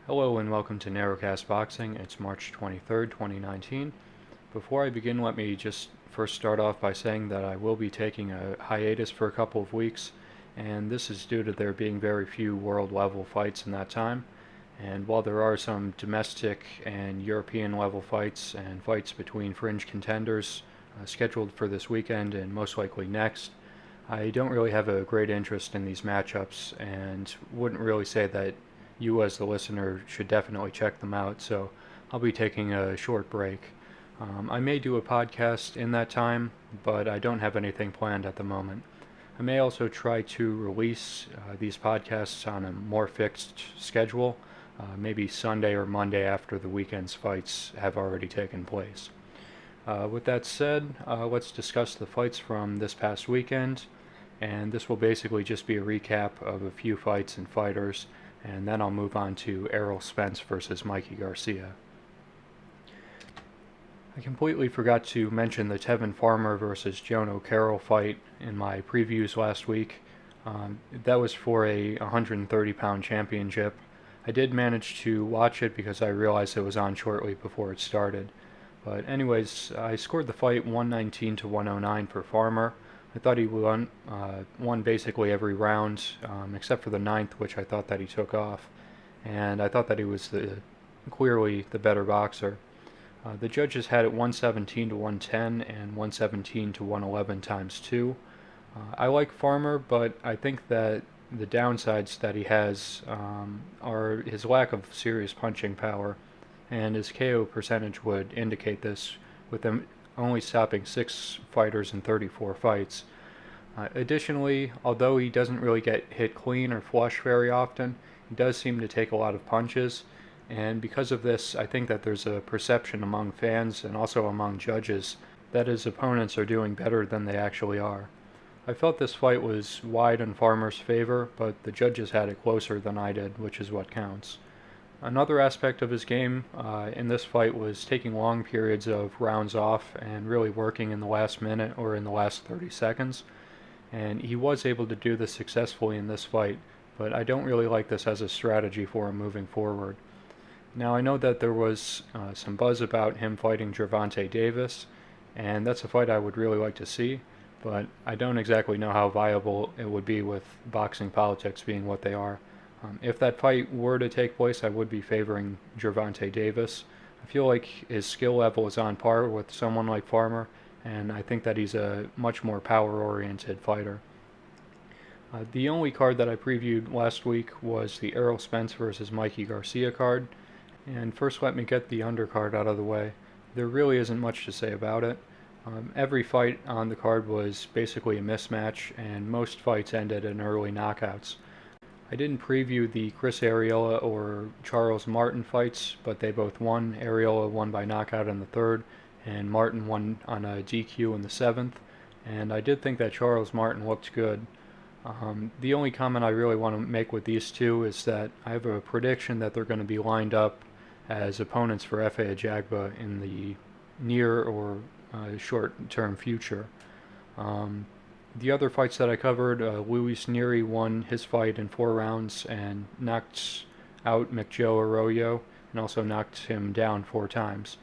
Hello and welcome to Narrowcast Boxing. It's March 23rd, 2019. Before I begin, let me just first start off by saying that I will be taking a hiatus for a couple of weeks, and this is due to there being very few world level fights in that time. And while there are some domestic and European level fights and fights between fringe contenders scheduled for this weekend and most likely next, I don't really have a great interest in these matchups and wouldn't really say that you as the listener should definitely check them out, so I'll be taking a short break. I may do a podcast in that time, but I don't have anything planned at the moment. I may also try to release these podcasts on a more fixed schedule, maybe Sunday or Monday after the weekend's fights have already taken place. With that said, let's discuss the fights from this past weekend, and this will basically just be a recap of a few fights and fighters, and then I'll move on to Errol Spence versus Mikey Garcia. I completely forgot to mention the Tevin Farmer versus Jono Carroll fight in my previews last week. That was for a 130-pound championship. I did manage to watch it because I realized it was on shortly before it started. But anyways, I scored the fight 119 to 109 for Farmer. I thought he won basically every round, except for the ninth, which I thought that he took off. And I thought that he was clearly the better boxer. The judges had it 117 to 110 and 117 to 111 times 2. I like Farmer, but I think that the downsides that he has are his lack of serious punching power, and his KO percentage would indicate this, with him only stopping 6 fighters in 34 fights. Additionally, although he doesn't really get hit clean or flush very often, he does seem to take a lot of punches, and because of this, I think that there's a perception among fans and also among judges that his opponents are doing better than they actually are. I felt this fight was wide in Farmer's favor, but the judges had it closer than I did, which is what counts. Another aspect of his game in this fight was taking long periods of rounds off and really working in the last minute or in the last 30 seconds. And he was able to do this successfully in this fight, but I don't really like this as a strategy for him moving forward. Now, I know that there was some buzz about him fighting Gervonta Davis, and that's a fight I would really like to see, but I don't exactly know how viable it would be with boxing politics being what they are. If that fight were to take place, I would be favoring Gervonta Davis. I feel like his skill level is on par with someone like Farmer, and I think that he's a much more power-oriented fighter. The only card that I previewed last week was the Errol Spence versus Mikey Garcia card, and first let me get the undercard out of the way. There really isn't much to say about it. Every fight on the card was basically a mismatch, and most fights ended in early knockouts. I didn't preview the Chris Arreola or Charles Martin fights, but they both won. Arreola won by knockout in the third, and Martin won on a DQ in the seventh, and I did think that Charles Martin looked good. The only comment I really want to make with these two is that I have a prediction that they're going to be lined up as opponents for Efe Ajagba in the near or short-term future. The other fights that I covered, Luis Nery won his fight in 4 rounds and knocked out McJoe Arroyo and also knocked him down 4 times.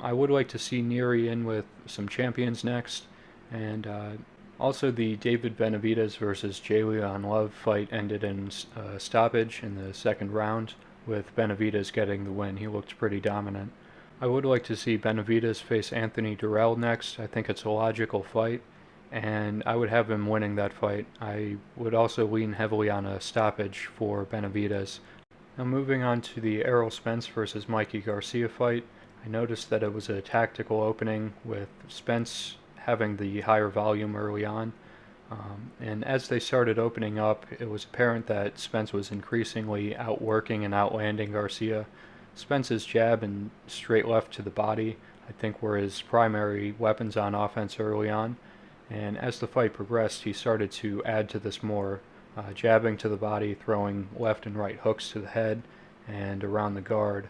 I would like to see Nery in with some champions next, and also the David Benavidez versus Jalen Love fight ended in stoppage in the second round, with Benavidez getting the win. He looked pretty dominant. I would like to see Benavidez face Anthony Durrell next. I think it's a logical fight, and I would have him winning that fight. I would also lean heavily on a stoppage for Benavidez. Now moving on to the Errol Spence versus Mikey Garcia fight, I noticed that it was a tactical opening with Spence having the higher volume early on. And as they started opening up, it was apparent that Spence was increasingly outworking and outlanding Garcia. Spence's jab and straight left to the body, I think, were his primary weapons on offense early on. And as the fight progressed, he started to add to this more, jabbing to the body, throwing left and right hooks to the head and around the guard.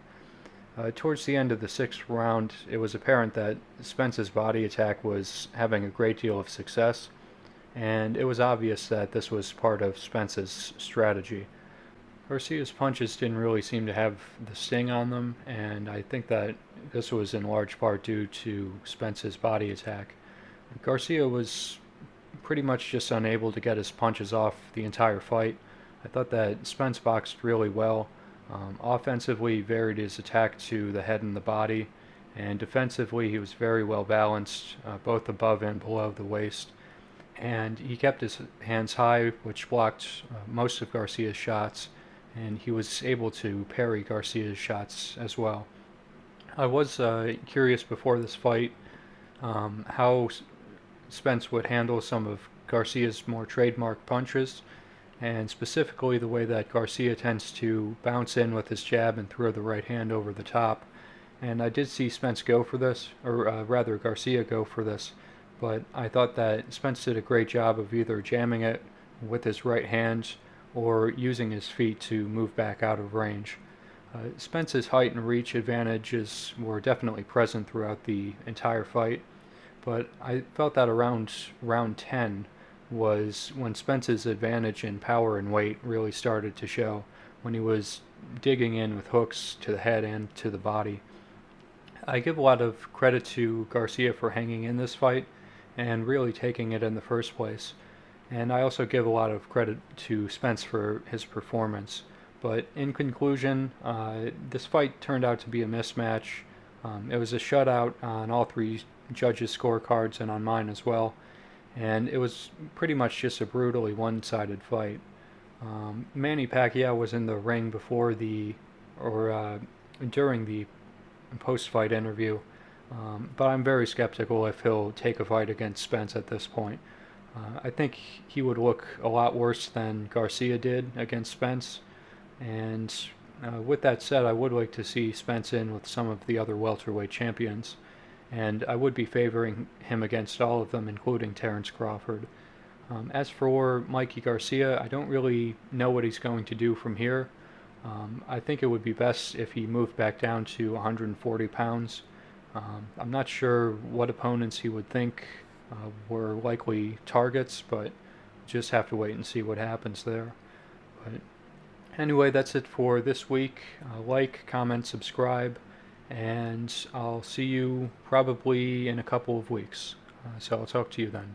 Towards the end of the 6th round, it was apparent that Spence's body attack was having a great deal of success, and it was obvious that this was part of Spence's strategy. Garcia's punches didn't really seem to have the sting on them, and I think that this was in large part due to Spence's body attack. Garcia was pretty much just unable to get his punches off the entire fight. I thought that Spence boxed really well. Offensively, he varied his attack to the head and the body, and defensively, he was very well balanced, both above and below the waist. And he kept his hands high, which blocked most of Garcia's shots, and he was able to parry Garcia's shots as well. I was curious before this fight how Spence would handle some of Garcia's more trademark punches, and specifically the way that Garcia tends to bounce in with his jab and throw the right hand over the top. And I did see Spence go for this, or rather Garcia go for this, but I thought that Spence did a great job of either jamming it with his right hand or using his feet to move back out of range. Spence's height and reach advantages were definitely present throughout the entire fight, but I felt that around round 10 was when Spence's advantage in power and weight really started to show, when he was digging in with hooks to the head and to the body. I give a lot of credit to Garcia for hanging in this fight and really taking it in the first place. And I also give a lot of credit to Spence for his performance. But in conclusion, this fight turned out to be a mismatch. It was a shutout on all three judges' scorecards and on mine as well. And it was pretty much just a brutally one-sided fight. Manny Pacquiao was in the ring before during the post-fight interview, but I'm very skeptical if he'll take a fight against Spence at this point. I think he would look a lot worse than Garcia did against Spence, and with that said, I would like to see Spence in with some of the other welterweight champions, and I would be favoring him against all of them, including Terence Crawford. As for Mikey Garcia, I don't really know what he's going to do from here. I think it would be best if he moved back down to 140 pounds. I'm not sure what opponents he would think were likely targets, but just have to wait and see what happens there. But anyway, that's it for this week. Like, comment, subscribe, and I'll see you probably in a couple of weeks. So I'll talk to you then.